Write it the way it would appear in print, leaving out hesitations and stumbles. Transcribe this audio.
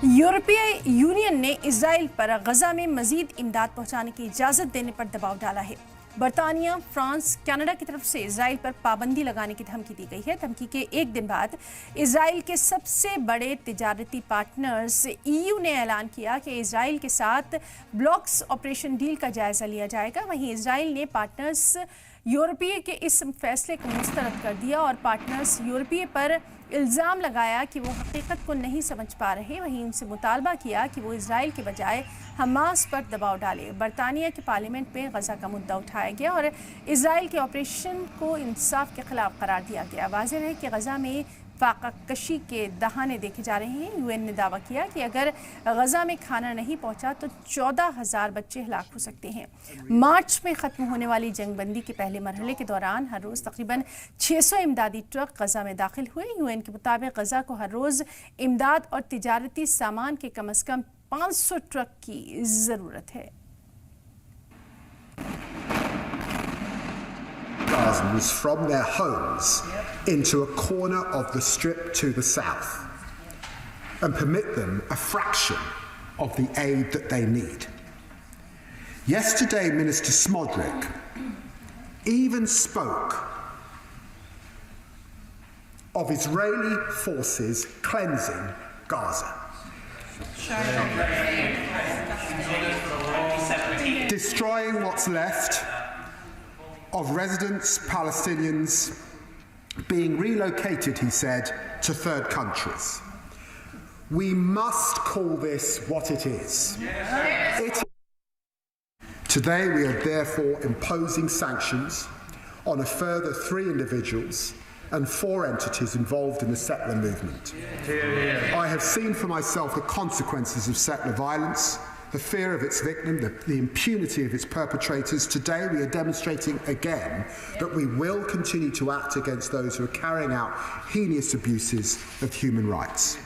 यूरोपीय यूनियन ने इजराइल पर गजा में मजीद इमदाद पहुंचाने की इजाज़त देने पर दबाव डाला है। बरतानिया, फ्रांस, कनाडा की तरफ से इजराइल पर पाबंदी लगाने की धमकी दी गई है। धमकी के एक दिन बाद इजराइल के सबसे बड़े तिजारती पार्टनर्स EU ने ऐलान किया कि इजराइल के साथ ब्लॉक्स ऑपरेशन डील का जायजा लिया जाएगा। वहीं इजराइल ने पार्टनर्स यूरोपीय के इस फैसले को मुस्तरद कर दिया और पार्टनर्स यूरोपीय पर इल्ज़ाम लगाया कि वो हकीकत को नहीं समझ पा रहे। वहीं उनसे मुतालबा किया कि वो इजराइल के बजाय हमास पर दबाव डाले। बरतानिया के पार्लियामेंट में गजा का मुद्दा उठाया गया और इजराइल के ऑपरेशन को इंसाफ के खिलाफ करार दिया गया। वाज़ेह है कि गजा में फाका कशी के दहाने देखे जा रहे हैं। UN ने दावा किया कि अगर गजा में खाना नहीं पहुंचा तो 14,000 बच्चे हलाक हो सकते हैं। मार्च में ख़त्म होने वाली जंगबंदी के पहले मरहले के दौरान हर रोज़ तकरीबन 600 इमदादी ट्रक गजा में दाखिल हुए। UN के मुताबिक गजा को हर रोज़ इमदाद और तिजारती सामान के कम से कम 500 ट्रक की ज़रूरत है। Gazans from their homes into a corner of the strip to the south and permit them a fraction of the aid that they need. Yesterday, Minister Smodlik even spoke of Israeli forces cleansing Gaza. Destroying what's left of residents, Palestinians, being relocated, he said, to third countries. We must call this what it is. Today we are therefore imposing sanctions on a further 3 individuals and 4 entities involved in the settler movement. I have seen for myself the consequences of settler violence, the fear of its victim, the impunity of its perpetrators. Today we are demonstrating again that we will continue to act against those who are carrying out heinous abuses of human rights.